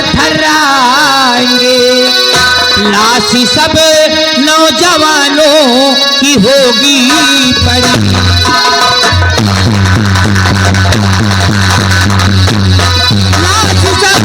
ठर्राएंगे। लाश सब नौजवानों की होगी पड़ी। लाश सब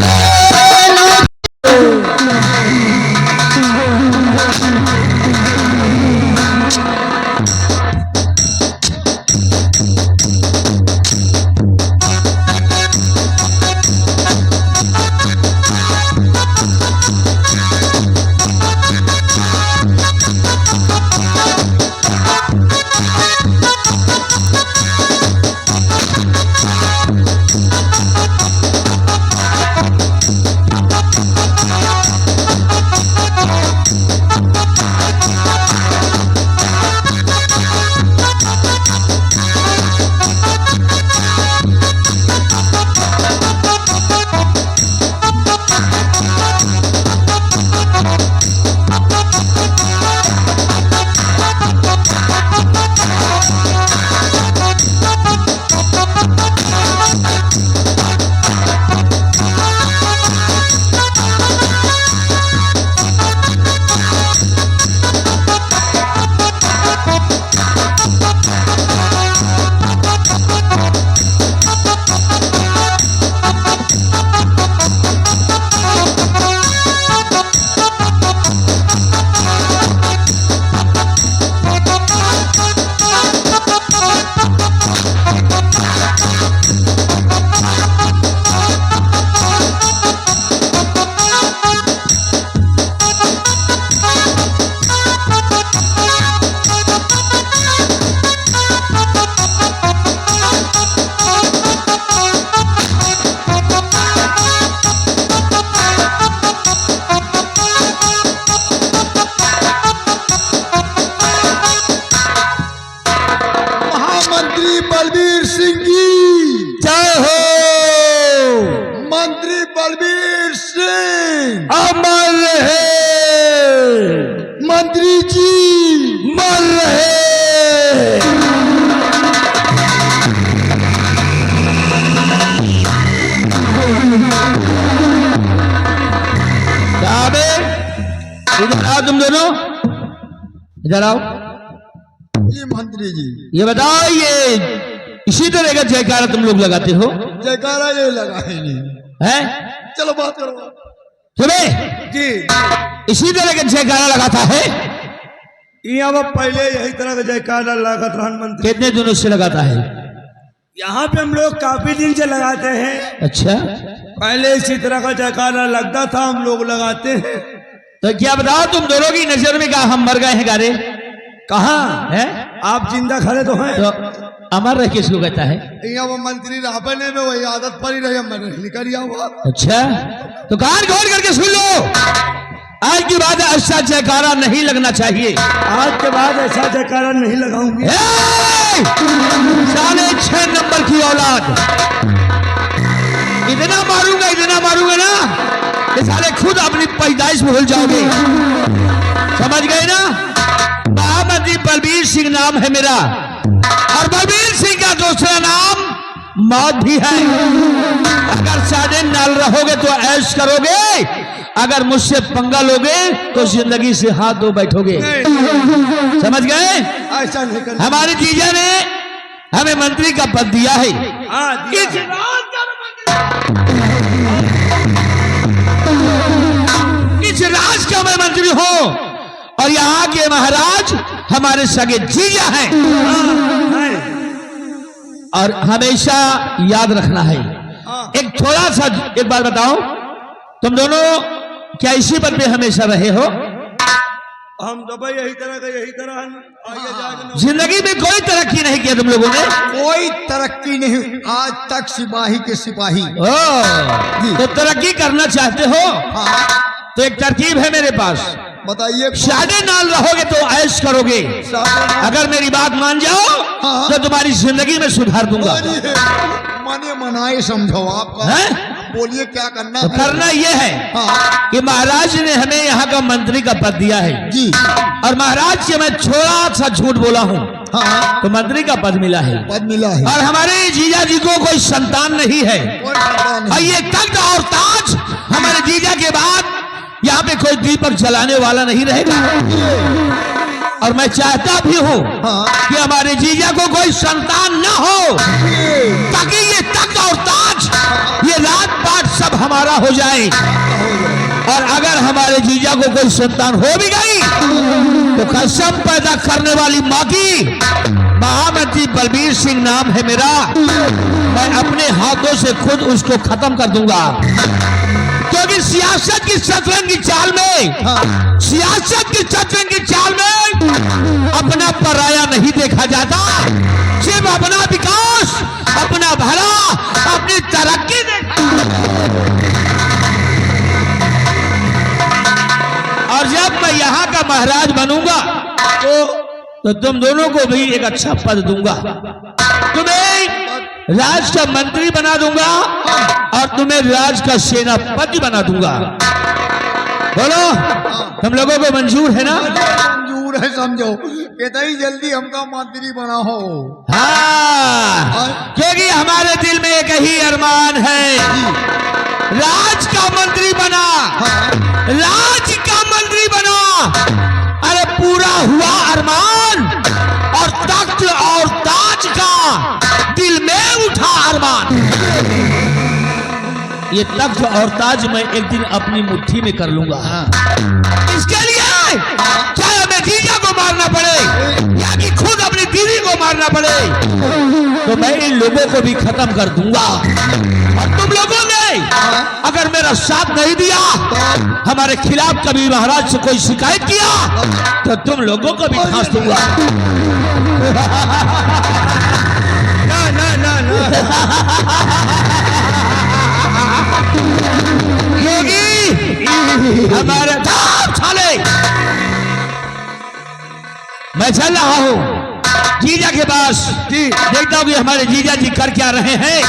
बलबीर सिंह की जय हो। मंत्री बलबीर सिंह अमर रहे। मंत्री जी मर रहे। इधर आओ तुम दोनों, इधर आओ। जी मंत्री जी ये बताओ, ये इसी तरह का जयकारा तुम लोग लगाते हो? जयकारा ये लगाए नहीं हैं? चलो बात करो। सुने जी इसी तरह का जयकारा लगाता है? यहाँ पहले यही तरह का जयकारा लगा प्रधानमंत्री। कितने दिनों से लगाता है? यहाँ पे हम लोग काफी दिन से लगाते हैं। अच्छा, पहले इसी तरह का जयकारा लगता था, हम लोग लगाते हैं। तो क्या बताओ, तुम दोनों की नजर में कहा हम मर गए हैं गारे? कहाँ है? आप जिंदा खड़े तो हैं। तो अमर रह किसको कहता है? यहाँ वो मंत्री रहने में वही आदत पड़ी रही, निकल हुआ। अच्छा, तो कान खोल करके सुन लो, आज के बाद ऐसा जयकारा नहीं लगना चाहिए। आज के बाद ऐसा जयकारा नहीं लगाऊंगी। साले 6 नंबर की औलाद, इतना मारूंगा ना कि साले खुद अपनी पैदाइश भूल जाओगे। समझ गए ना? महामंत्री बलबीर सिंह नाम है मेरा, और बलबीर सिंह का दूसरा नाम मौत भी है। अगर सादे नाल रहोगे तो ऐश करोगे, अगर मुझसे पंगा लोगे तो जिंदगी से हाथ धो बैठोगे। समझ गए? ऐसा नहीं करना। हमारे जीजा ने हमें मंत्री का पद दिया है। इस राज का मैं मंत्री हूं, और यहाँ के महाराज हमारे सगे जीजा हैं। और हमेशा याद रखना है। एक थोड़ा सा एक बात बताओ, तुम दोनों क्या इसी पद पे हमेशा रहे हो? हम तो भाई यही तरह जिंदगी में कोई तरक्की नहीं किया तुम लोगों ने? कोई तरक्की नहीं, आज तक सिपाही के सिपाही। तो तरक्की करना चाहते हो? तो एक तरकीब है मेरे पास, बताइए। शादी नाल रहोगे तो ऐश करोगे, अगर मेरी बात मान जाओ तो तुम्हारी जिंदगी में सुधार दूंगा। माने मनाए समझो आपका है? बोलिए क्या करना तो है? करना यह है कि महाराज ने हमें यहाँ का मंत्री का पद दिया है जी, और महाराज से मैं थोड़ा सा झूठ बोला हूँ तो मंत्री का पद मिला है। पद मिला है। और हमारे जीजा जी को कोई संतान नहीं है, और ये तख्त और ताज हमारे जीजा के बाद यहाँ पे कोई दीपक जलाने वाला नहीं रहेगा। और मैं चाहता भी हूँ कि हमारे जीजा को कोई संतान न हो, ताकि ये तख्त और ताज, ये राज पाट सब हमारा हो जाए। और अगर हमारे जीजा को कोई संतान हो भी गई तो कसम पैदा करने वाली माँ की, महामंत्री बलबीर सिंह नाम है मेरा, मैं अपने हाथों से खुद उसको खत्म कर दूंगा। क्योंकि सियासत की शतरंज की चाल में, सियासत की शतरंज की चाल में अपना पराया नहीं देखा जाता, सिर्फ अपना विकास, अपना भला, अपनी तरक्की देखा। और जब मैं यहाँ का महाराज बनूंगा तो तुम दोनों को भी एक अच्छा पद दूंगा, तुम्हें राज का मंत्री बना दूंगा और तुम्हें राज का सेनापति बना दूंगा। बोलो, हम लोगों को मंजूर है ना? मंजूर है, समझो कितनी जल्दी हमका मंत्री बना हो। हाँ, क्योंकि हमारे दिल में एक ही अरमान है, राज का मंत्री बना, राज का मंत्री बना। अरे पूरा हुआ अरमान, और तख्त और ताज का दिल में उठा अरमान। ये तख्त और ताज मैं एक दिन अपनी मुट्ठी में कर लूंगा। इसके लिए चाहे हमें जीजा को मारना पड़े या कि खुद अपनी दीदी को मारना पड़े, तो मैं इन लोगों को भी खत्म कर दूंगा। और तुम लोगों ने अगर मेरा साथ नहीं दिया, हमारे खिलाफ कभी महाराज से कोई शिकायत किया, तो तुम लोगों को भी फांस दूंगा। ना ना ना ना योगी, हमारे छाले, मैं चल रहा हूँ जीजा के पास, देखता हूँ कि हमारे जीजा जी कर क्या रहे हैं।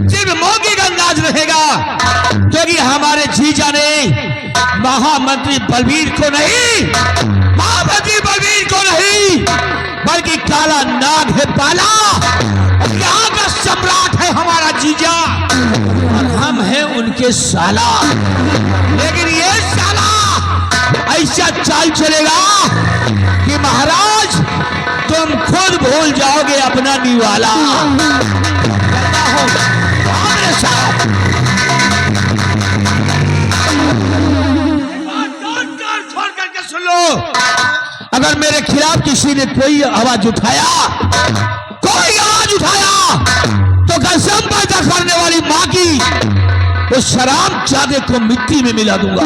सिर्फ मौके का अंदाज रहेगा, क्योंकि हमारे जीजा ने महामंत्री बलबीर को नहीं, महामंत्री बलबीर को नहीं, बल्कि काला नाग है पाला। यहाँ का सम्राट है हमारा जीजा और हम हैं उनके साला। लेकिन ये साला ऐसा चाल चलेगा कि महाराज तुम खुद भूल जाओगे अपना निवाला। छोड़ करके सुन लो, अगर मेरे खिलाफ किसी ने कोई आवाज उठाया, कोई आवाज उठाया, तो कसम पैदा करने वाली माँ की उस शराब जादे को मिट्टी में मिला दूंगा।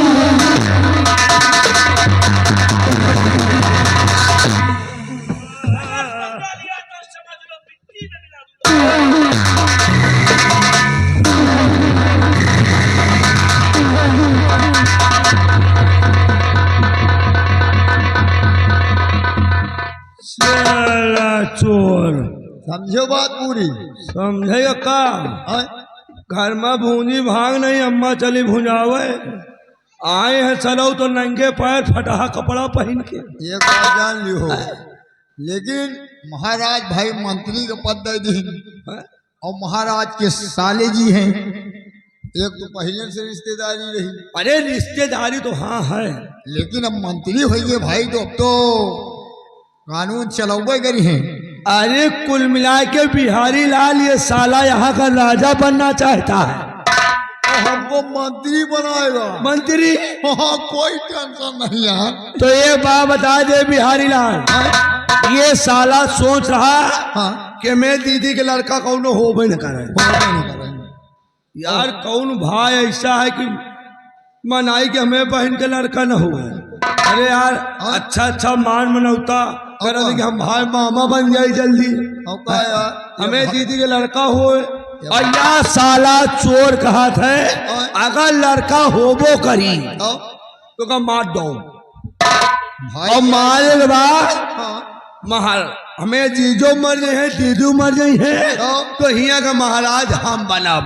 चोर समझो बात पूरी। समझेगा का? घर में भूंजी भाग नहीं, अम्मा चली भुंजावे। आए हैं चलो तो नंगे पैर फटा कपड़ा पहन के। ये बात जान ली हो, लेकिन महाराज भाई मंत्री का पद दे दी, और महाराज के साले जी हैं, एक तो पहले से रिश्तेदारी रही। अरे रिश्तेदारी तो हाँ है, लेकिन अब मंत्री होइए भाई, तो अब तो कानून चलावे करी हैं। अरे कुल मिला के बिहारी लाल ये साला यहाँ का राजा बनना चाहता है, हमको मंत्री बनाएगा। मंत्री? हाँ, कोई टेंशन नहीं है। तो ये बात बता दे बिहारी लाल, ये साला सोच रहा कि मैं दीदी के लड़का कौन हो भी न करे। यार कौन भाई ऐसा है कि मनाई कि हमें बहन के लड़का न हुआ। अरे यार अच्छा अच्छा मान मनौता कर कि हम भाई मामा बन जाए जल्दी, हमें दीदी के लड़का हो। और या साला चोर कहा था, अगर लड़का होबो करी तो का मार दो, और मारे के बाद महाराज हमें जीजो मर जाए हैं, दीदू मर जाए हैं, तो हिया का महाराज हम बनब।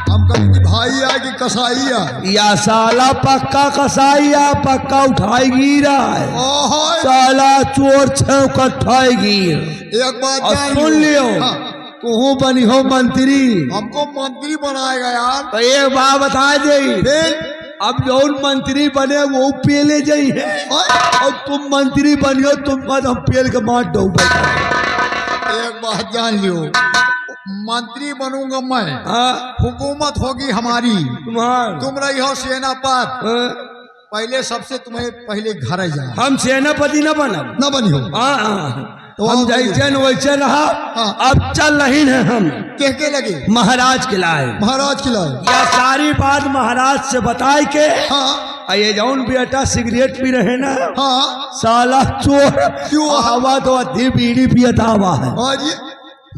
हम कभी भाई आ कि कसाई आ? या साला पक्का कसाई आ, पक्का उठाएगी रहा है। साला चोर छौकठाएगी। एक बात और सुन लियो, तू बनी हो मंत्री, हमको मंत्री बनाएगा यार। तो एक बात बता दे, फिर अब जौन मंत्री बने वो पेले जाई है, और तुम मंत्री बनियो, तुम हम पेल के मार दो। एक बात जान लियो, मंत्री बनूंगा मैं, हुकूमत होगी हमारी, तुम रही हो सेनापति। पहले सबसे तुम्हें पहले घर जा। हम सेनापति न बना न बनी हो तो हम जैसे न वैसे रहा। अब चल रही है हम के लगे महाराज के लाए, महाराज के लाए। या सारी बात महाराज से बताए के। हाँ ये जौन बेटा सिगरेट पी रहे ना, हाँ साला चोर क्यों हवा तो अधी बीड़ी पियता हुआ है। हाँ जी,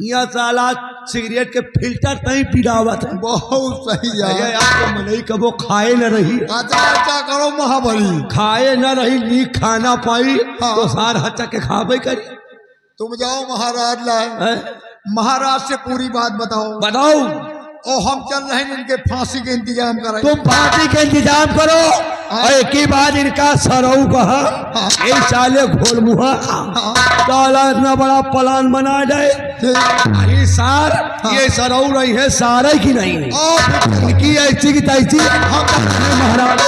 यह साला सिगरेट के फिल्टर नहीं पिलावत है। बहुत सही है। आपको मनई कबो खाए न रही, अच्छा करो महाबली, खाए न रही, नी खाना पाई तो सार हचा के खाबे करी। तुम जाओ महाराज लाए, महाराज से पूरी बात बताओ। बताओ। और हम चल रहे हैं इनके फांसी के इंतजाम करें। तुम फांसी के इंतजाम करो। और एक ही बात इनका सरऊ कहा, ये साले घोल मुहा साला इतना बड़ा प्लान बना जाए। अरे सार ये सरऊ रही है, सारे की नहीं इनकी ऐसी की तैसी। महाराज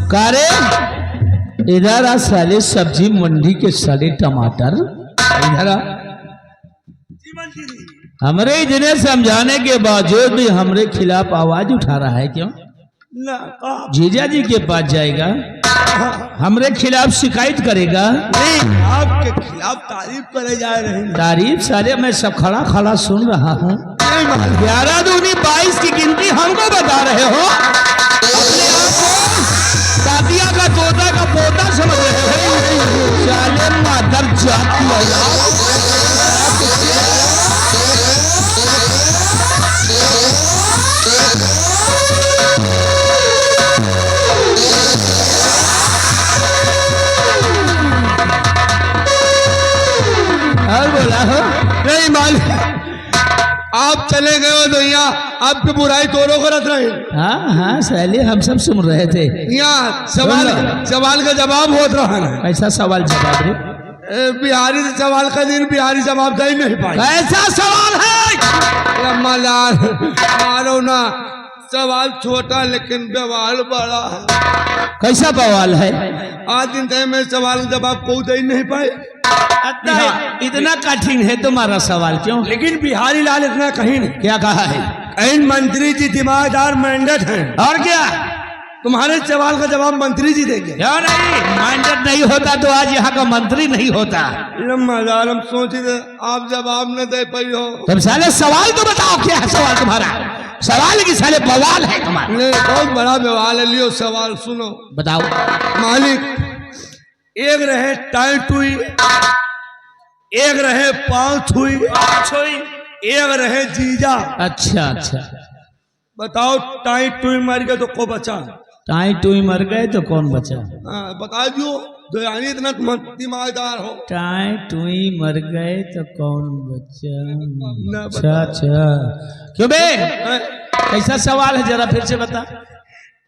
कारे इधर आ साले, सब्जी मंडी के साले टमाटर इधर आ। हमरे इतने समझाने के बावजूद भी हमरे खिलाफ आवाज उठा रहा है क्यों? जीजा जी के पास जाएगा, हमरे खिलाफ शिकायत करेगा? नहीं, आपके खिलाफ तारीफ करे जा रहे हैं। तारीफ साले मैं सब खड़ा खड़ा सुन रहा हूँ। 11 दूनी 22 की गिनती हमको बता रहे हो, अपने आप को दादिया का तोता का पोता समझ रहे हो। साले मादर जात की औलाद। और बोला हो नहीं मालिक, आप चले गए हो तो यहाँ आपकी बुराई तोड़ो करत रहे। हाँ हाँ साले हम सब सुन रहे थे। यहाँ सवाल का जवाब होत रहा है। ऐसा सवाल जवाब रे, बिहारी से सवाल का दिन बिहारी जवाब दे नहीं पाए। ऐसा सवाल है मारो ना, सवाल छोटा लेकिन व्यवहार बड़ा है। कैसा बवाल है? आज दिन तक मैं सवाल जवाब को दे नहीं पाए। इतना कठिन है तुम्हारा सवाल क्यों? लेकिन बिहारी लाल इतना कहीं नहीं। क्या कहा है? कहीं मंत्री जी दिमागदार मैंडेट है। और क्या? तुम्हारे सवाल का जवाब मंत्री जी देंगे। क्यों नहीं? मैंडेट नहीं होता तो आज यहाँ का मंत्री नहीं होता। हम सोचे थे आप जवाब न दे पाई हो। तुम साले सवाल तो बताओ, क्या है सवाल तुम्हारा? सवाल की साले बवाल है तुम्हारा। नहीं, बहुत बड़ा बवाल है, लियो सवाल सुनो। बताओ। मालिक, एक रहे टाइट हुई, एक रहे पाँव छुई, एक रहे जीजा। अच्छा अच्छा, बताओ टाइट टुई मर गए तो को बचा? टाई टुई मर गए तो कौन बचा? बता दो, जो यानी इतना दिमागदार हो। टाई टुई मर गए तो कौन बचा? न अच्छा अच्छा, क्यों बे? कैसा सवाल है जरा फिर से बता।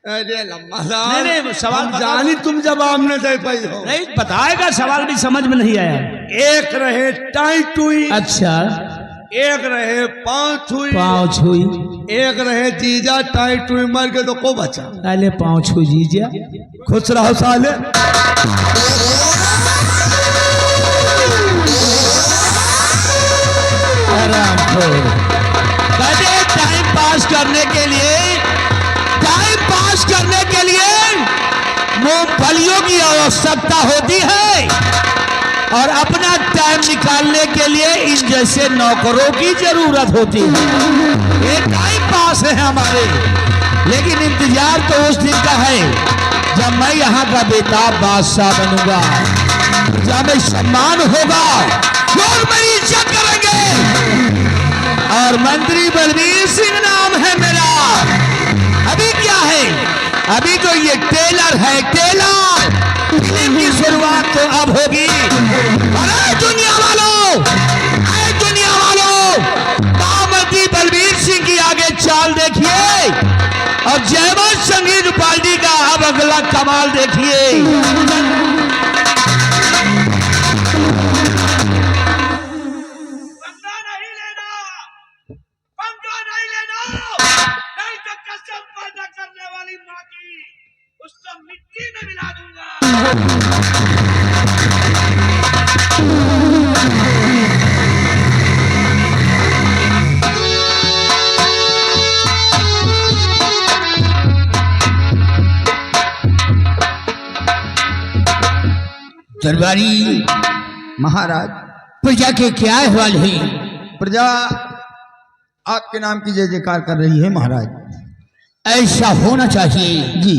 अरे लम्बा नहीं सवाल जानी तुम जवाब न दे पाई हो। नहीं बताएगा, सवाल भी समझ में नहीं आया। एक रहे टाइट टुई, अच्छा, एक रहे पाँव छुई, पाँव छुई, एक रहे जीजा टाइट टुई मर गए तो को बचा? साले पाँव छुई जीजा। खुश रहो साले। टाइम पास करने के लिए, टाइम पास करने के लिए मूंगफलियों की आवश्यकता होती है और अपना टाइम निकालने के लिए इन जैसे नौकरों की जरूरत होती है। ये टाइम पास है हमारे, लेकिन इंतजार तो उस दिन का है जब मैं यहाँ का बेताब बादशाह बनूंगा, जब सम्मान होगा, लोग मेरी इज्जत करेंगे। और मंत्री बलबीर सिंह नाम है मेरा। अभी क्या है? अभी तो ये टेलर है, टेलर। फिल्म की शुरुआत तो अब होगी। अरे दुनिया वालों, मंत्री बलबीर सिंह की आगे चाल दे अगला कमाल देखिए। उसको मिट्टी में मिला दूंगा। दरबारी महाराज, प्रजा के क्या अहवाल है? प्रजा आपके नाम की जय जयकार कर रही है महाराज। ऐसा होना चाहिए जी।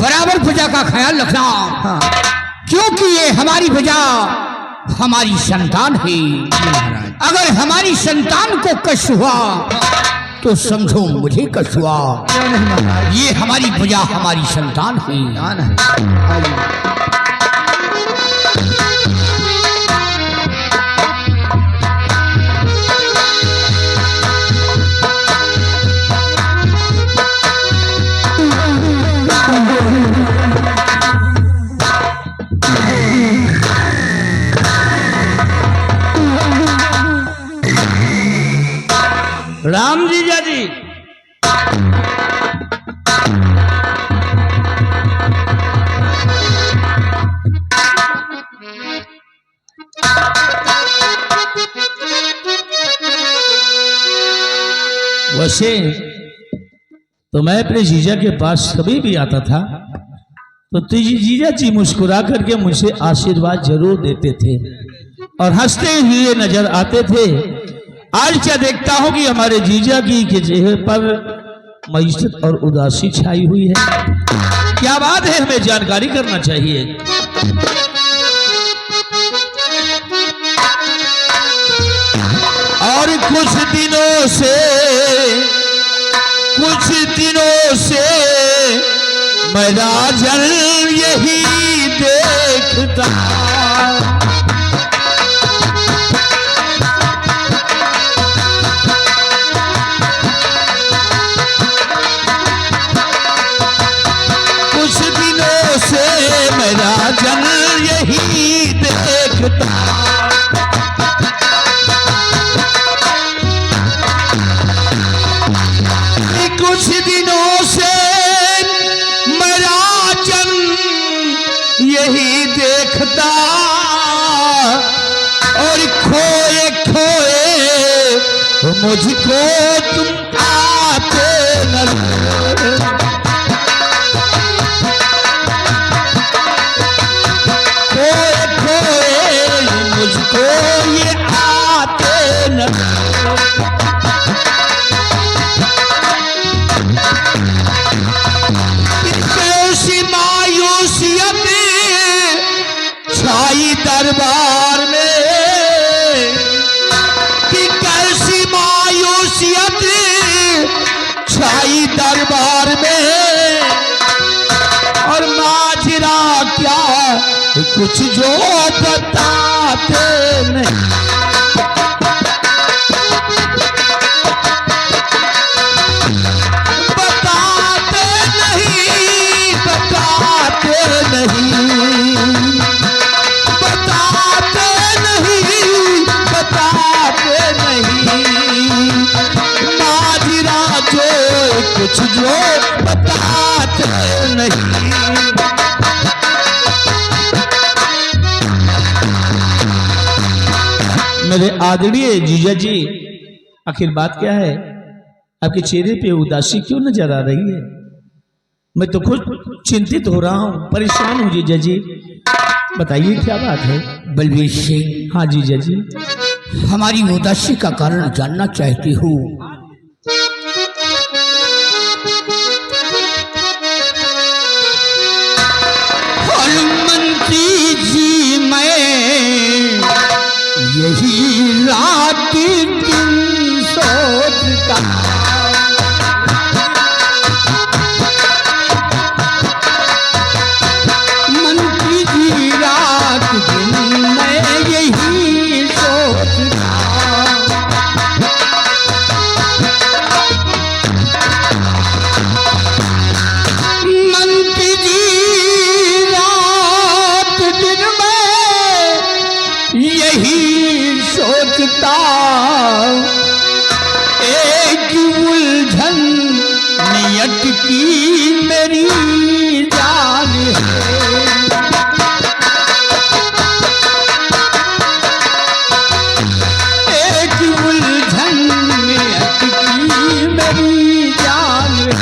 बराबर प्रजा का ख्याल रखना। हाँ क्योंकि ये हमारी प्रजा हमारी संतान है। महाराज। अगर हमारी संतान को कष्ट हुआ तो समझो मुझे कष्ट हुआ। क्यों नहीं महाराज, ये हमारी प्रजा हमारी संतान है। दान है। आइए। राम जीजा जी, वैसे तो मैं अपने जीजा के पास कभी भी आता था तो जीजा जी मुस्कुरा करके मुझे आशीर्वाद जरूर देते थे और हंसते हुए नजर आते थे। आज क्या देखता हूं कि हमारे जीजा की के चेहरे पर मईशत और उदासी छाई हुई है। क्या बात है, हमें जानकारी करना चाहिए। और कुछ दिनों से मैं राजन यही देखता। कुछ दिनों से मैं राजन यही देखता। कुछ दिनों से मेरा जन यही देखता और खोए खोए मुझको तुम आते नजर। खोए खोए मुझको ये आते नजर। मायूसियत छाई दरबार में कि कैसी मायूसियत छाई दरबार में। और माजरा क्या कुछ जो बताते नहीं। कुछ जो बताते नहीं। मेरे आदरणीय जीजा जी, आखिर बात क्या है? आपके चेहरे पे उदासी क्यों नजर आ रही है? मैं तो खुद चिंतित हो रहा हूँ, परेशान हूँ जीजा जी। बताइए क्या बात है? बलवीर सिंह। हाँ जीजा जी। हमारी उदासी का कारण जानना चाहती हूँ। मंत्री जी, मैं यही रात दिन सोचता। मंत्री जी, रात दिन मैं यही सोचता। अटकी मेरी जान है। एक उलझन में अटकी मेरी जान है।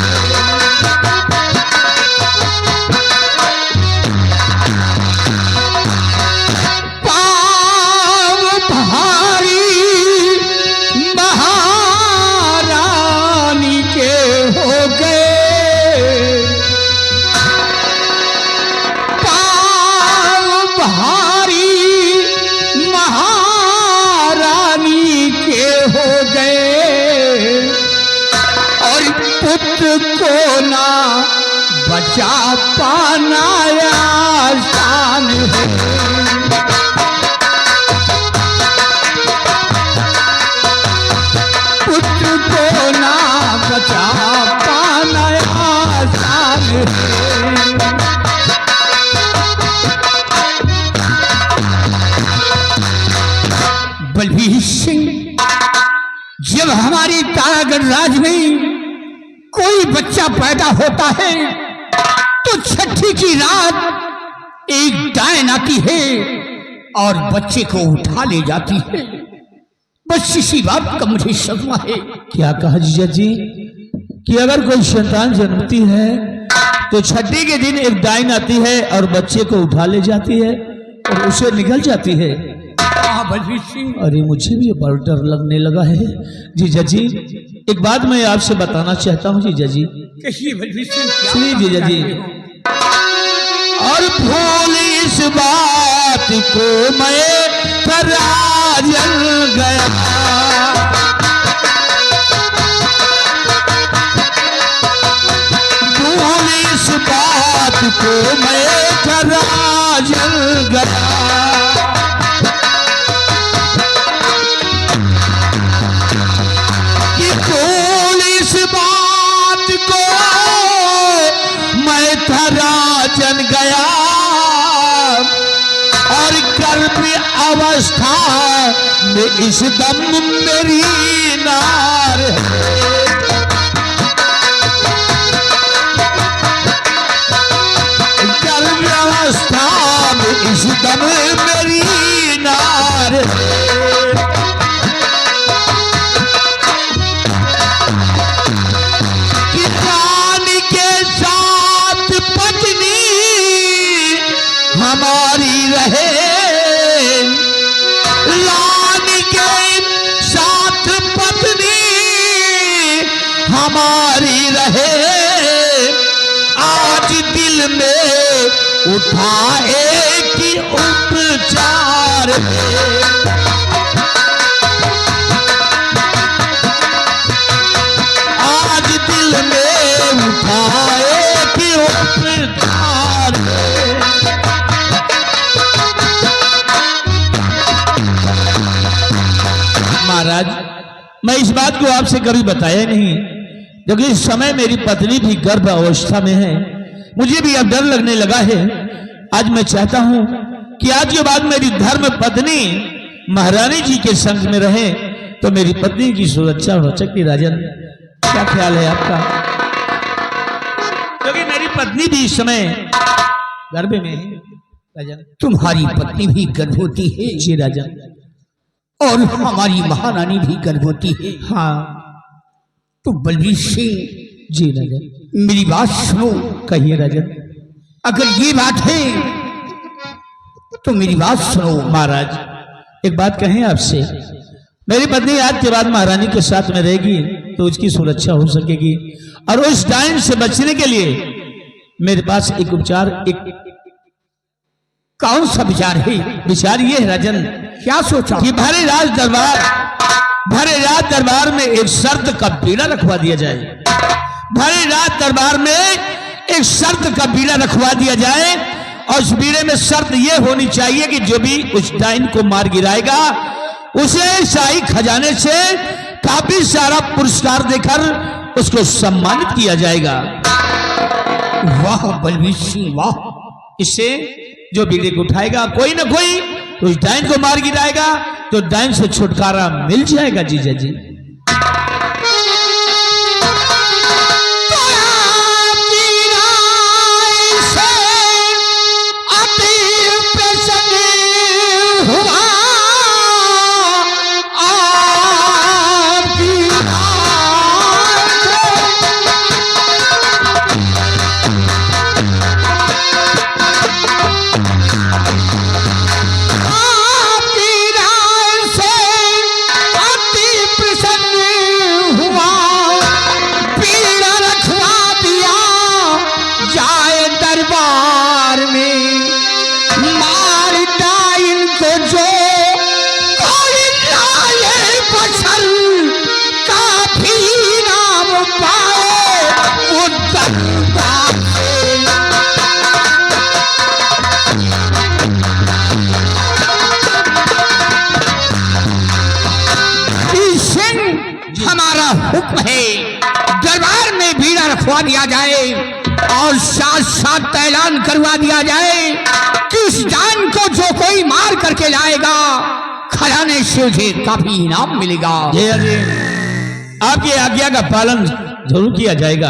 को ना बचा पाना आसान है। पुत्र को ना बचा पाना आसान है। बलबीर सिंह, जब हमारी तारागढ़ राज में कोई बच्चा पैदा होता है तो छठी की रात एक डायन आती है और बच्चे को उठा ले जाती है। बस इसी बात का मुझे सदमा है। क्या कहा जीजा जी कि अगर कोई संतान जन्मती है तो छठी के दिन एक डायन आती है और बच्चे को उठा ले जाती है और उसे निकल जाती है। बलबीर सिंह, अरे मुझे भी बड़ा डर लगने लगा है जीजा जी। एक बात मैं आपसे बताना चाहता हूँ जीजा जी। कहिए बलबीर सिंह, सुनिए जीजा जी। और भूल इस बात को मैं फराजल गया। भूल इस बात को मैं फराजल गया। जन गया और गर्भ अवस्था में इस दम मेरी नार है। गर्भ अवस्था में इस दम मेरी नार है। हमारी रहे लान के साथ पत्नी हमारी रहे। आज दिल में उठाए कि उपचार है। आज दिल में उठाए कि उपचार है। महाराज, मैं इस बात को आपसे कभी बताया नहीं क्योंकि इस समय मेरी पत्नी भी गर्भ अवस्था में है। मुझे भी अब डर लगने लगा है। आज मैं चाहता हूं कि आज के बाद मेरी धर्म पत्नी महारानी जी के संग में रहे तो मेरी पत्नी की सुरक्षा हो सकती। राजन, क्या ख्याल है आपका? क्योंकि मेरी पत्नी भी इस समय गर्भ में है। राजन, तुम्हारी पत्नी भी गर्भवती है। जी राजन। और हमारी महारानी भी गर्भवती है। हाँ। तो बलबीर सिंह जी राजन, मेरी बात सुनो। कहिए राजन। अगर ये बात है तो मेरी बात सुनो। महाराज, एक बात कहें आपसे। मेरी पत्नी आज के बाद महारानी के साथ में रहेगी तो उसकी सुरक्षा हो सकेगी और उस डायन से बचने के लिए मेरे पास एक उपचार। एक कौन सा विचार है? विचार ये है राजन, क्या सोचा कि भरे राज दरबार में एक शर्त का बीड़ा रखवा दिया जाए। भरे राज दरबार में एक शर्त का बीड़ा रखवा दिया जाए और उस बीड़े में शर्त यह होनी चाहिए कि जो भी उस डायन को मार गिराएगा उसे शाही खजाने से काफी सारा पुरस्कार देकर उसको सम्मानित किया जाएगा। वाह बलबीर सिंह वाह। इससे जो बीड़े को उठाएगा कोई ना कोई उस डायन को मार गिराएगा तो डायन से छुटकारा मिल जाएगा। जीजा जी, है दरबार में बीड़ा रखवा दिया जाए और साथ साथ ऐलान करवा दिया जाए कि इस डायन को जो कोई मार करके लाएगा खजाने से उसे काफी इनाम मिलेगा। जय जी, आपकी आज्ञा का पालन जरूर किया जाएगा।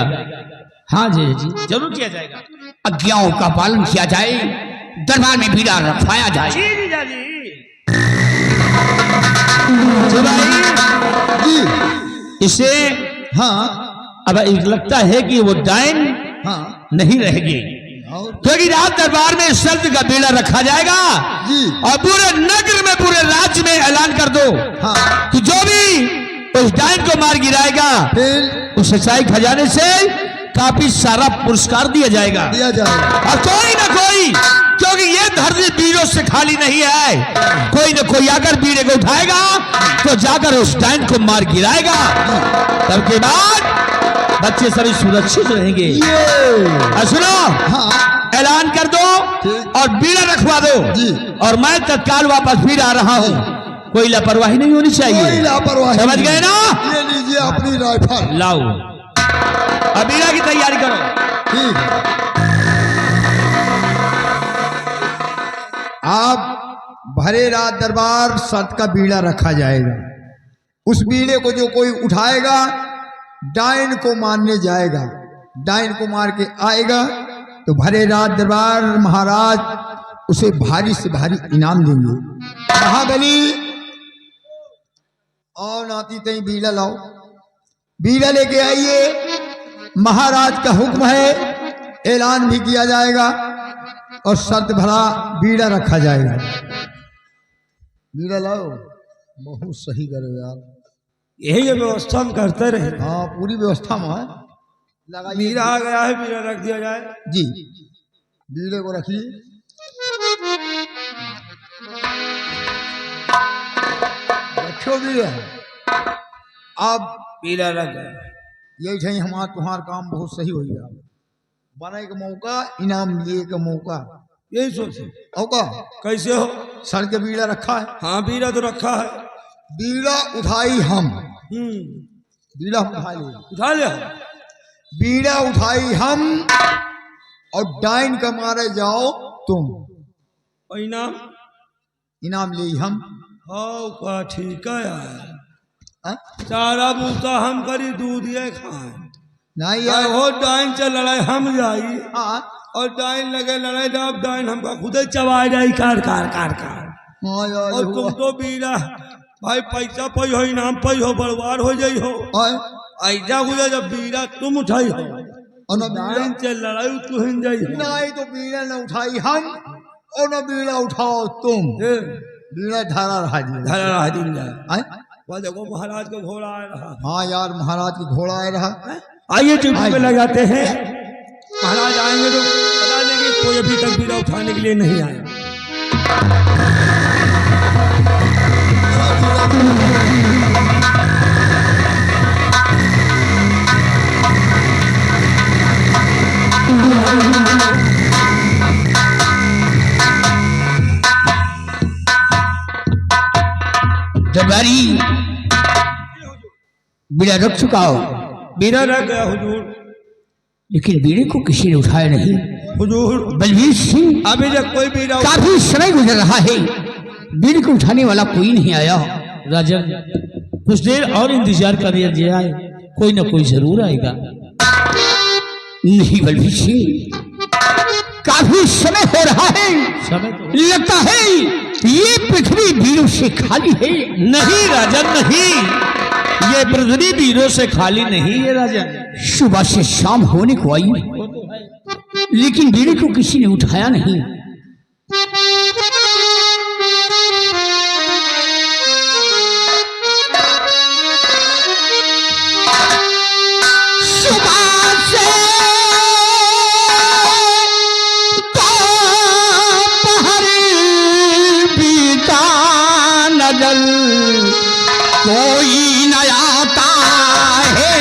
हाँ जय जी, जरूर किया जाएगा। आज्ञाओं का पालन किया जाए, दरबार में बीड़ा रखवाया जाए। जी जीजा जी। जी इसे हाँ अब एक लगता है कि वो डायन हाँ नहीं रहेगी, और क्योंकि रात दरबार में शर्त का बेड़ा रखा जाएगा जी और पूरे नगर में पूरे राज्य में ऐलान कर दो हाँ कि जो भी उस डायन को मार गिराएगा फिर उस सच्चाई खजाने से काफी सारा पुरस्कार दिया जाएगा। दिया जाएगा। और कोई ना कोई, क्योंकि ये धरती बीड़ों से खाली नहीं है, कोई ना कोई आकर बीड़े को उठाएगा तो जाकर उस डायन को मार गिराएगा। तब के बाद बच्चे सभी सुरक्षित रहेंगे। और सुनो, हाँ ऐलान कर दो ठीक। और बीड़ा रखवा दो जी। और मैं तत्काल वापस फिर आ रहा हूँ। कोई लापरवाही नहीं होनी कोई चाहिए, लापरवाही समझ नहीं। गए ना? ये लीजिए अपनी राइफल। लाओ, अब बीड़ा की तैयारी करो। ठीक है। आप भरे रात दरबार शर्त का बीड़ा रखा जाएगा। उस बीड़े को जो कोई उठाएगा डायन को मारने जाएगा, डायन को मार के आएगा तो भरे रात दरबार महाराज उसे भारी से भारी इनाम देंगे। महाबली और नाती तई बीड़ा लाओ, बीड़ा लेके आइए। महाराज का हुक्म है, ऐलान भी किया जाएगा और शर्त भरा बीड़ा रखा जाएगा। बीड़ा लाओ, बहुत सही करो यार। यही व्यवस्था हम करते रहे। हाँ पूरी व्यवस्था में है। लगाइए। बीड़ा आ गया है, बीड़ा रख दिया जाए। जी बीड़े को रखिए। रखो बीड़ा। अब बीड़ा रख गया। यही है हमारा तुम्हारा काम बहुत सही हो गया। बने का मौका, इनाम लिए का मौका। यही सोचे औका कैसे हो। सर के बीड़ा रखा है। हाँ बीड़ा तो रखा है। बीड़ा उठाई हम, बीड़ा हम उठा लिए। उठा लिया। बीड़ा उठाई हम और डाइन का मारे जाओ तुम। और इनाम इनाम ले हम। हाँ का ठीक है यार। हाँ? सारा बूता हम करी, दूध ये खाए। नहीं यार। हो डाइन से लड़ाई हम जाई हाँ और डाइन लगे लड़ाई, जब डाइन हमका खुद ही चबा जाई कार कार कार कार। हाँ यार। और तुम तो बीड़ा भाई पैसा पई हो, इनाम पई हो, बर्बाद हो जाई हो। ऐसा हुआ जब बीड़ा तुम उठाई हो और न डाइन से लड़ाई तू हिन जाई हो। नहीं तो बीड़ा न उठाई हम और न बीड़ा उठाओ तुम। बीड़ा धरा रहा जी। धरा रहा दिन जाए। आए? वह देखो महाराज का घोड़ा आ रहा। हाँ यार महाराज की घोड़ा आ रहा। आइए ड्यूटी पे लगाते हैं। महाराज आएंगे तो बता देंगे कोई अभी तक बीड़ा उठाने के लिए नहीं आया। दरबारी बीड़ा रख चुका हो, बीड़ा रह गया हुजूर। लेकिन बीड़े को किसी ने उठाया नहीं। हुजूर बलवीर सिंह, अभी जब कोई बीड़ा काफी समय गुजर रहा है, बीड़े को उठाने वाला कोई नहीं आया। राजन कुछ देर और इंतजार करिए जाए, कोई ना कोई जरूर आएगा। नहीं बलवीर सिंह, काफी समय हो रहा है, समय तो लगता है ये पृथ्वी बीड़ों से खाली है। नहीं राजन नहीं, ये पृथ्वी वीरों से खाली नहीं है राजन। सुबह से शाम होने को आई, लेकिन बीड़े को किसी ने उठाया नहीं। सुबह से दोपहर बीता नजर कोई न आता है।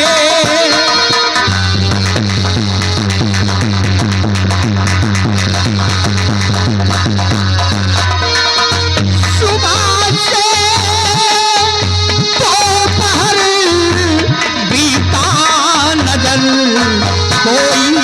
कोई